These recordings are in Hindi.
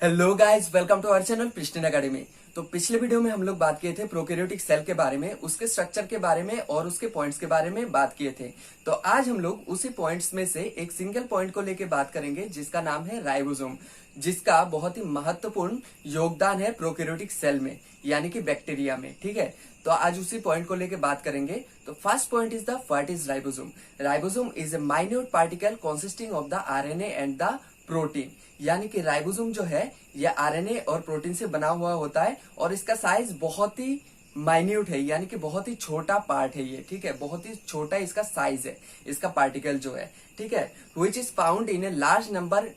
Hello guys, welcome to our channel Pristine Academy. तो पिछले वीडियो में हम लोग बात किए थे प्रोकैरियोटिक सेल के बारे में, उसके स्ट्रक्चर के बारे में और उसके पॉइंट्स के बारे में बात किए थे। तो आज हम लोग उसी पॉइंट्स में से एक सिंगल पॉइंट को लेके बात करेंगे जिसका नाम है राइबोसोम, जिसका बहुत ही महत्वपूर्ण योगदान है प्रोकैरियोटिक सेल में यानी कि बैक्टीरिया में। ठीक है, तो आज उसी पॉइंट को लेके बात करेंगे। तो first point is the what is ribosome. Ribosome is a minute particle consisting of the RNA and the protein. यानी कि राइबोसोम जो है ये आरएनए और प्रोटीन से बना हुआ होता है और इसका साइज बहुत ही माइन्यूट है, यानी कि बहुत ही छोटा पार्ट है ये। ठीक है, बहुत ही छोटा इसका साइज है, इसका पार्टिकल जो है। ठीक है, which is found in a large number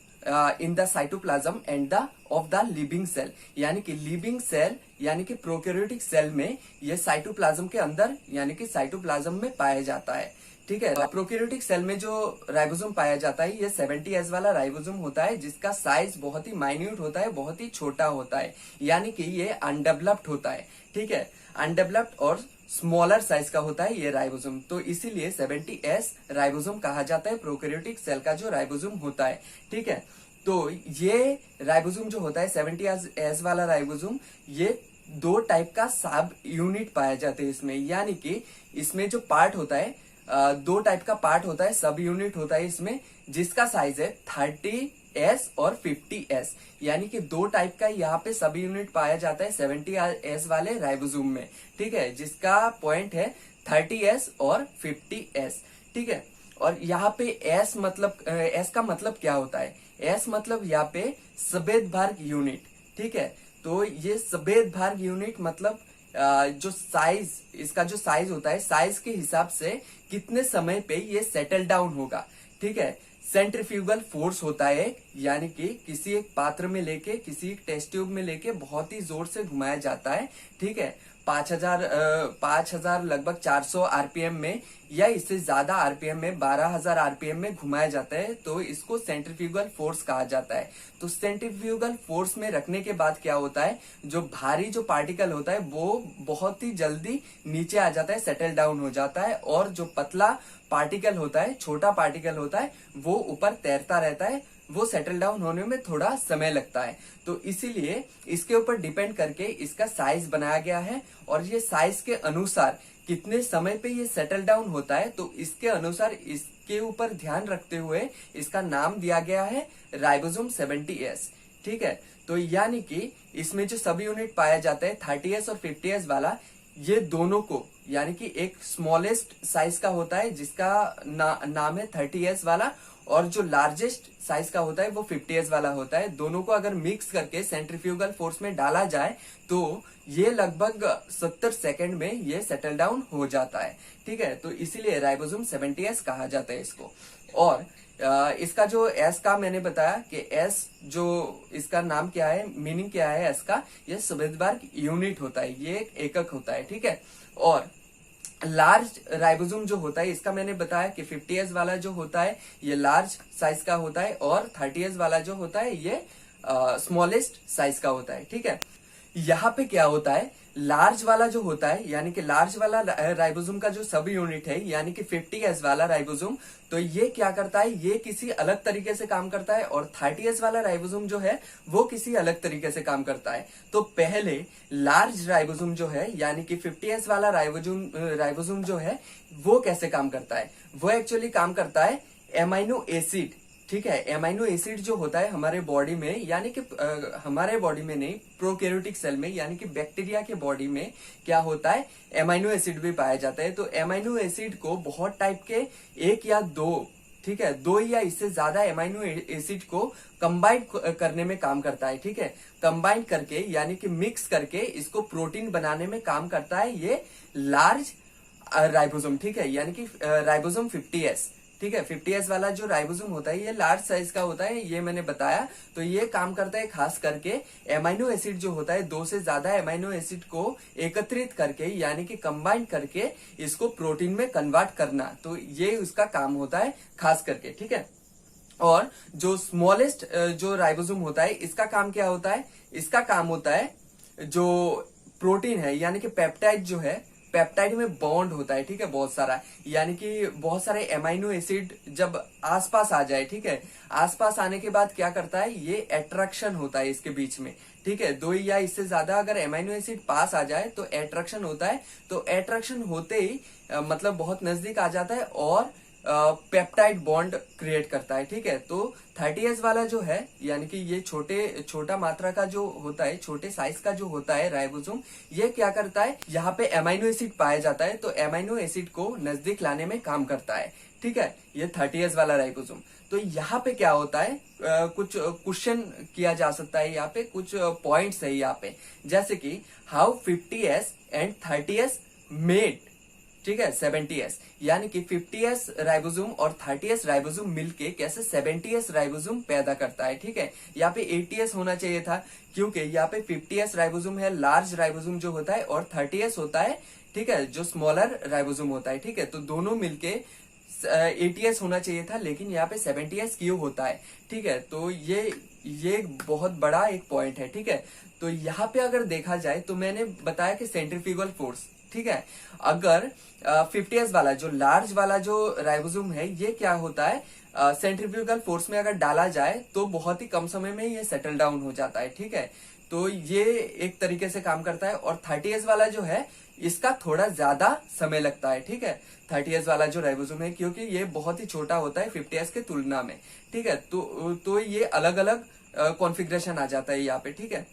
in the cytoplasm and the of the living cell. यानी कि लिविंग सेल यानी कि प्रोकैरियोटिक सेल में ये साइटोप्लाज्म के अंदर यानी कि साइटोप्लाज्म में पाया जाता है। ठीक है, प्रोकैरियोटिक सेल में जो राइबोसोम पाया जाता है ये 70S वाला राइबोसोम होता है, जिसका साइज बहुत ही माइन्यूट होता है, बहुत ही छोटा होता है, यानी कि ये अनडेवलप्ड होता है। ठीक है, अनडेवलप्ड और स्मॉलर साइज का होता है ये राइबोसोम। तो इसीलिए 70S राइबोसोम कहा जाता है प्रोकैरियोटिक सेल का जो राइबोसोम होता है। ठीक है, तो ये राइबोसोम जो होता है 70S वाला राइबोसोम, ये दो टाइप का सब यूनिट पाए जाते हैं इसमें। यानी कि इसमें जो पार्ट होता है दो टाइप का पार्ट होता है, सब यूनिट होता है इसमें, जिसका साइज है 30S और 50S। यानी कि दो टाइप का यहाँ पे सब यूनिट पाया जाता है 70S वाले राइबोसोम में। ठीक है, जिसका पॉइंट है 30S और 50S। ठीक है, और यहाँ पे S मतलब S का मतलब क्या होता है? S मतलब यहाँ पे सफेद यूनिट। ठीक है, तो ये सफेद यूनिट मतलब जो साइज, इसका जो साइज होता है, साइज के हिसाब से कितने समय पे ये सेटल डाउन होगा। ठीक है, सेंट्रीफ्यूगल फोर्स होता है, यानी कि किसी एक पात्र में लेके, किसी एक टेस्ट ट्यूब में लेके बहुत ही जोर से घुमाया जाता है। ठीक है, 5000 लगभग 400 आरपीएम में या इससे ज्यादा आरपीएम में 12000 आरपीएम में घुमाया जाता है, तो इसको सेंट्रीफ्यूगल फोर्स कहा जाता है। तो सेंट्रीफ्यूगल फोर्स में रखने के बाद क्या होता है, जो भारी जो पार्टिकल होता है वो बहुत ही जल्दी नीचे आ जाता है, सेटल डाउन हो जाता है, और जो पतला पार्टिकल होता है, छोटा पार्टिकल होता है, वो ऊपर तैरता रहता है, वो सेटल डाउन होने में थोड़ा समय लगता है। तो इसीलिए इसके ऊपर डिपेंड करके इसका साइज बनाया गया है, और ये साइज के अनुसार कितने समय पे ये सेटल डाउन होता है, तो इसके अनुसार इसके ऊपर ध्यान रखते हुए इसका नाम दिया गया है राइबोसोम 70S। ठीक है, तो यानी कि इसमें जो सब यूनिट पाया जाता है 30S और 50S वाला, ये दोनों को यानी कि एक स्मॉलेस्ट साइज का होता है जिसका नाम है 30S वाला, और जो लार्जेस्ट साइज का होता है वो 50S वाला होता है। दोनों को अगर मिक्स करके सेंट्रीफ्यूगल फोर्स में डाला जाए तो ये लगभग 70 सेकंड में ये सेटल डाउन हो जाता है। ठीक है, तो इसीलिए राइबोसोम 70S कहा जाता है इसको। और इसका जो एस का मैंने बताया कि एस जो इसका नाम क्या है, मीनिंग क्या है एस का, ये सफेद यूनिट होता है, ये एक एकक होता है। ठीक है, और लार्ज राइबोसोम जो होता है इसका मैंने बताया कि 50S वाला जो होता है ये लार्ज साइज का होता है, और 30S वाला जो होता है ये स्मॉलेस्ट साइज का होता है। ठीक है, यहाँ पे क्या होता है, लार्ज वाला जो होता है यानी कि लार्ज वाला राइबोसोम का जो सब यूनिट है यानी कि 50S वाला राइबोसोम, तो ये क्या करता है, ये किसी अलग तरीके से काम करता है, और 30S वाला राइबोसोम जो है वो किसी अलग तरीके से काम करता है। तो पहले लार्ज राइबोसोम जो है यानी कि 50S वाला राइबोसोम जो है वो कैसे काम करता है, वो एक्चुअली काम करता है एमाइनो एसिड। ठीक है, एमाइनो एसिड जो होता है हमारे बॉडी में, यानी कि हमारे बॉडी में नहीं, प्रोकैरियोटिक सेल में यानी कि बैक्टीरिया के बॉडी में क्या होता है, एमाइनो एसिड भी पाया जाता है। तो एमाइनो एसिड को बहुत टाइप के, एक या दो, ठीक है, दो या इससे ज्यादा एमाइनो एसिड को कंबाइन करने में काम करता है। ठीक है, कंबाइन करके यानी कि मिक्स करके इसको प्रोटीन बनाने में काम करता है ये लार्ज राइबोसोम। ठीक है, यानी कि राइबोसोम 50S। ठीक है, 50S वाला जो राइबोसोम होता है ये लार्ज साइज का होता है, ये मैंने बताया। तो ये काम करता है खास करके एमाइनो एसिड जो होता है, दो से ज्यादा एमाइनो एसिड को एकत्रित करके यानी कि कंबाइन करके इसको प्रोटीन में कन्वर्ट करना, तो ये उसका काम होता है खास करके। ठीक है, और जो स्मॉलेस्ट जो राइबोसोम होता है इसका काम क्या होता है, इसका काम होता है जो प्रोटीन है यानी कि पेप्टाइड जो है, पेप्टाइड में बॉन्ड होता है, ठीक है, बहुत सारा, यानी कि बहुत सारे एमाइनो एसिड जब आसपास आ जाए, ठीक है, आसपास आने के बाद क्या करता है, ये अट्रैक्शन होता है इसके बीच में, ठीक है, दो या इससे ज्यादा अगर एमाइनो एसिड पास आ जाए तो अट्रैक्शन होता है, तो अट्रैक्शन होते ही मतलब बहुत नजदीक आ जाता है और पेप्टाइड बॉन्ड क्रिएट करता है, ठीक है। तो 30S वाला जो है, यानी कि ये छोटा मात्रा का जो होता है, छोटे साइज का जो होता है राइबोसोम, ये क्या करता है, यहाँ पे एमाइनो एसिड पाया जाता है, तो एमाइनो एसिड को नजदीक लाने में काम करता है, ठीक है, ये 30S वाला राइबोसोम। तो यहाँ पे क्या होता है, कुछ क्वेश्चन किया जा सकता है, यहाँ पे कुछ पॉइंट्स है यहाँ पे, जैसे कि how 50S and 30S made, ठीक है, 70S, यानी कि 50S राइबोसोम और 30S राइबोसोम मिलके कैसे 70S राइबोसोम पैदा करता है, ठीक है। यहाँ पे 80S होना चाहिए था, क्योंकि यहाँ पे 50S राइबोसोम है लार्ज राइबोसोम जो होता है, और 30S होता है, ठीक है, जो स्मॉलर राइबोसोम होता है, ठीक है। तो दोनों मिलके 80S होना चाहिए था, लेकिन यहाँ पे 70S क्यों होता है, ठीक है। तो ये बहुत बड़ा एक पॉइंट है, ठीक है। तो यहाँ पे अगर देखा जाए तो मैंने बताया कि सेंट्रीफ्यूगल फोर्स, ठीक है, अगर 50S वाला जो लार्ज वाला जो राइबोसोम है, ये क्या होता है, सेंट्रीफ्यूगल फोर्स में अगर डाला जाए तो बहुत ही कम समय में ये सेटल डाउन हो जाता है, ठीक है। तो ये एक तरीके से काम करता है, और 30S वाला जो है इसका थोड़ा ज्यादा समय लगता है, ठीक है, 30S वाला जो राइबोसोम है, क्योंकि ये बहुत ही छोटा होता है 50S के तुलना में, ठीक है। तो ये अलग अलग कॉन्फ़िगरेशन आ जाता है यहाँ पे, ठीक है।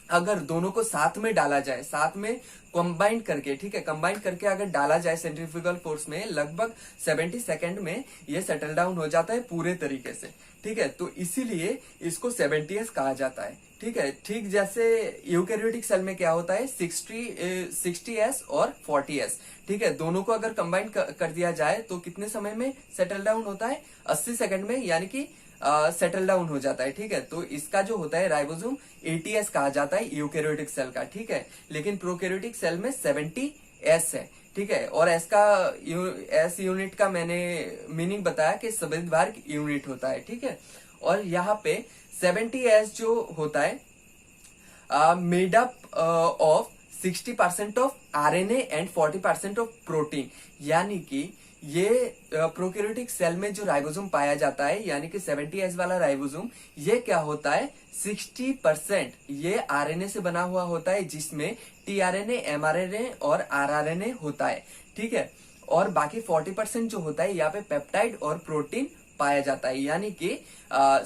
अगर दोनों को साथ में डाला जाए, साथ में कंबाइन करके, ठीक है, कंबाइन करके अगर डाला जाए सेंट्रीफ्यूगल फोर्स में, लगभग 70 सेकेंड में ये सेटल डाउन हो जाता है पूरे तरीके से, ठीक है। तो इसीलिए इसको 70S कहा जाता है, ठीक है। ठीक जैसे यूकैरियोटिक सेल में क्या होता है, 60S और 40S, ठीक है, दोनों को अगर कंबाइन कर दिया जाए तो कितने समय में सेटल डाउन होता है, 80 सेकेंड में, यानी कि सेटल डाउन हो जाता है, ठीक है। तो इसका जो होता है राइबोसोम 80S कहा जाता है यूकैरियोटिक सेल का, ठीक है। लेकिन प्रोकैरियोटिक सेल में 70S है, ठीक है। और एस यूनिट का मैंने मीनिंग बताया कि सब्दिवार्ग यूनिट होता है, ठीक है। और यहाँ पे 70S जो होता है made up of 60% of RNA and 40% of protein, यानी कि ये प्रोकैरियोटिक सेल में जो राइबोसोम पाया जाता है, यानी कि 70S वाला राइबोसोम, ये क्या होता है, 60% ये RNA से बना हुआ होता है, जिसमें tRNA, mRNA और rRNA होता है, ठीक है। और बाकी 40% जो होता है यहाँ पे पेप्टाइड और प्रोटीन पाया जाता है, यानी कि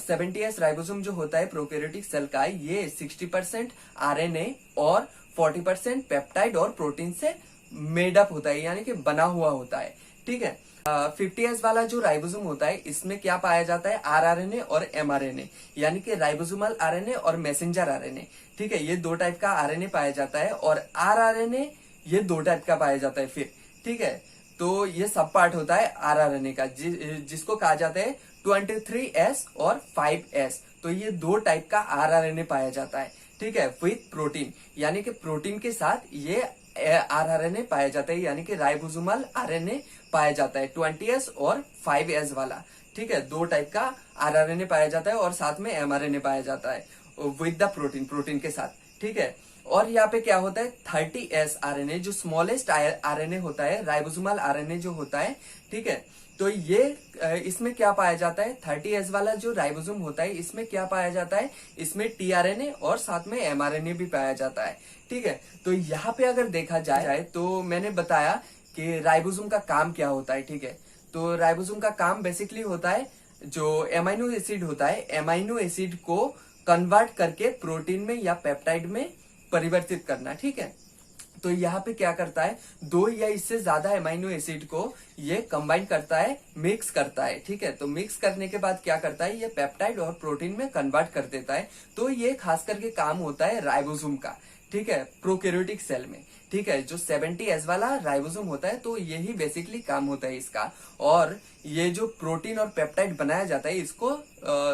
70S राइबोसोम जो होता है प्रोकैरियोटिक सेल का, ये 60% RNA और 40% पेप्टाइड और प्रोटीन से मेड अप होता है, यानी कि बना हुआ होता है, ठीक है। 50S वाला जो राइबोसोम होता है, इसमें क्या पाया जाता है, rRNA और mRNA, यानी कि राइबोसोमल RNA और मैसेंजर RNA, ठीक है। ये दो टाइप का RNA पाया जाता है, और rRNA ये दो टाइप का पाया जाता है फिर, ठीक है। तो ये सब पार्ट होता है rRNA का, जिसको कहा जाता है 23S और 5S। तो ये दो टाइप का rRNA पाया जाता है, ठीक है, विथ प्रोटीन, यानी कि प्रोटीन के साथ ये rRNA पाया जाता है, यानी कि राइबोसोमल RNA पाया जाता है 20S और 5S वाला, ठीक है। दो टाइप का rRNA पाया जाता है और साथ में mRNA पाया जाता है विद द प्रोटीन के साथ, ठीक है। और यहाँ पे क्या होता है, 30S RNA जो स्मॉलेस्ट RNA होता है, राइबोसोमल RNA जो होता है, ठीक है। तो ये इसमें क्या पाया जाता है, 30S वाला जो राइबोसोम होता है, इसमें क्या पाया जाता है, इसमें tRNA और साथ में mRNA भी पाया जाता है, ठीक है। तो यहाँ पे अगर देखा जाए तो मैंने बताया कि राइबोसोम का काम क्या होता है, ठीक है। तो राइबोसोम का काम बेसिकली होता है, जो एमाइनो एसिड होता है, एमाइनो एसिड को कन्वर्ट करके प्रोटीन में या पेप्टाइड में परिवर्तित करना, ठीक है। तो यहाँ पे क्या करता है, दो या इससे ज्यादा एमाइनो एसिड को ये कंबाइन करता है, मिक्स करता है, ठीक है। तो मिक्स करने के बाद क्या करता है, ये पेप्टाइड और प्रोटीन में कन्वर्ट कर देता है। तो ये खास करके काम होता है राइबोसोम का, ठीक है, प्रोकैरियोटिक सेल में, ठीक है। जो 70S वाला राइबोसोम होता है, तो यही बेसिकली काम होता है इसका। और ये जो प्रोटीन और पेप्टाइड बनाया जाता है, इसको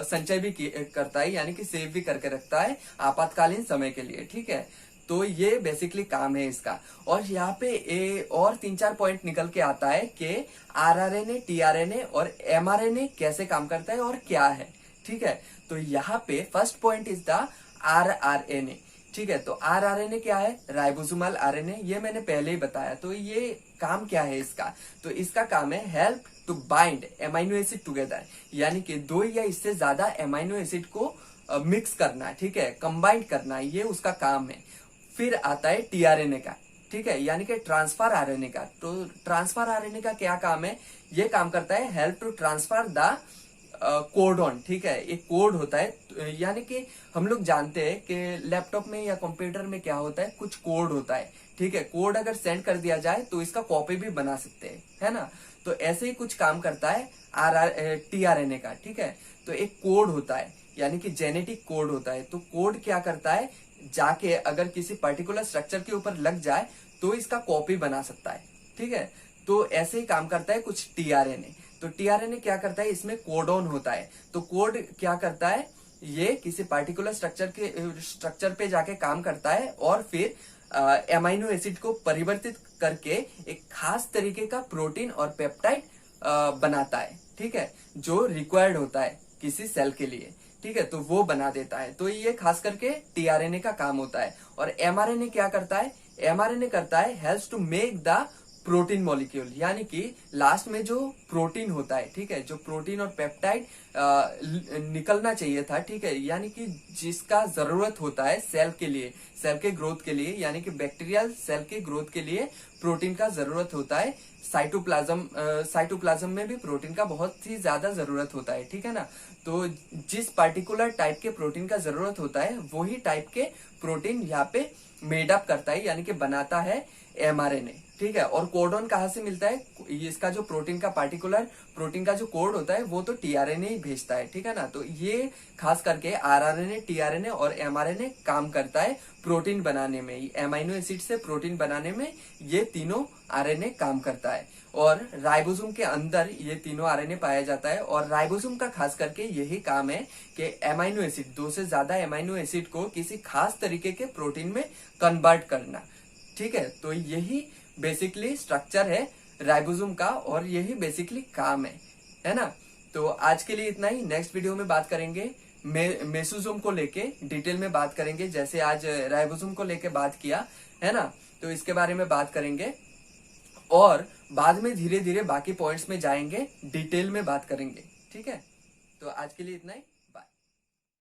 संचय भी करता है, यानी कि सेव भी करके रखता है आपातकालीन समय के लिए, ठीक है। तो ये बेसिकली काम है इसका। और यहाँ पे और 3-4 पॉइंट निकल के आता है कि rRNA, tRNA और mRNA कैसे काम करता है और क्या है, ठीक है। तो यहाँ पे first point is the rRNA, ठीक है, तो rRNA क्या है? राइबोसोमल आरएनए, ये मैंने पहले ही बताया। तो ये काम क्या है इसका? तो इसका काम है help to bind amino acid together, यानी कि दो या इससे ज्यादा एमाइनो एसिड को मिक्स करना, ठीक है, कंबाइंड करना, ये उसका काम है। फिर आता है टीआरएनए का, ठीक है, यानी कि ट्रांसफर आरएनए का। तो ट्रांसफर आरएनए का क्या काम है? ये काम करता है help to transfer the codon, ठीक है, एक कोड होता है, यानी कि हम लोग जानते हैं कि लैपटॉप में या कंप्यूटर में क्या होता है, कुछ कोड होता है, ठीक है, कोड अगर सेंड कर दिया जाए तो इसका कॉपी भी बना सकते हैं, है ना। तो ऐसे ही कुछ काम करता है टीआरएनए का, ठीक है। तो एक कोड होता है, यानी कि जेनेटिक कोड होता है। तो कोड क्या करता है, जाके अगर किसी पर्टिकुलर स्ट्रक्चर के ऊपर लग जाए तो इसका कॉपी बना सकता है, ठीक है। तो ऐसे ही काम करता है कुछ टीआरएनए। तो टीआरएनए क्या करता है, इसमें कोडॉन होता है। तो कोड क्या करता है, ये किसी पर्टिकुलर स्ट्रक्चर पे जाके काम करता है और फिर एमाइनो एसिड को परिवर्तित करके एक खास तरीके का प्रोटीन और पेप्टाइड बनाता है, ठीक है, जो रिक्वायर्ड होता है किसी सेल के लिए, ठीक है, तो वो बना देता है। तो ये खास करके टीआरएनए का काम होता है। और एमआरएनए क्या करता है? एमआरएनए करता है helps to make the protein molecule, यानी कि लास्ट में जो प्रोटीन होता है, ठीक है, जो प्रोटीन और पेप्टाइड निकलना चाहिए था, ठीक है, यानी कि जिसका जरूरत होता है सेल के लिए, सेल के ग्रोथ के लिए, यानी कि बैक्टीरियल सेल के ग्रोथ के लिए प्रोटीन का जरूरत होता है। साइटोप्लाज्म में भी प्रोटीन का बहुत ही ज्यादा जरूरत होता है, ठीक है ना। तो जिस पार्टिकुलर टाइप के प्रोटीन का जरूरत होता है वही टाइप के प्रोटीन यहाँ पे मेडअप करता है, यानी कि बनाता है एमआरएनए, ठीक है। और कोडॉन कहाँ से मिलता है? इसका जो प्रोटीन का पार्टिकुलर प्रोटीन का जो कोड होता है वो तो टीआरएनए ही भेजता है, ठीक है ना। तो ये खास करके आरआरएनए, टीआरएनए और एमआरएनए काम करता है प्रोटीन बनाने में, एमाइनो एसिड से प्रोटीन बनाने में ये तीनों आरएनए काम करता है। और राइबोसोम के अंदर ये तीनों आरएनए पाया जाता है। और राइबोसोम का खास करके यही काम है कि एमाइनो एसिड, दो से ज्यादा एमाइनो एसिड को किसी खास तरीके के प्रोटीन में कन्वर्ट करना, ठीक है। तो यही बेसिकली स्ट्रक्चर है राइबोसोम का और यही बेसिकली काम है ना। तो आज के लिए इतना ही। नेक्स्ट वीडियो में बात करेंगे मेसोसोम को लेके, डिटेल में बात करेंगे, जैसे आज राइबोसोम को लेके बात किया है ना, तो इसके बारे में बात करेंगे। और बाद में धीरे धीरे बाकी पॉइंट्स में जाएंगे, डिटेल में बात करेंगे, ठीक है। तो आज के लिए इतना ही।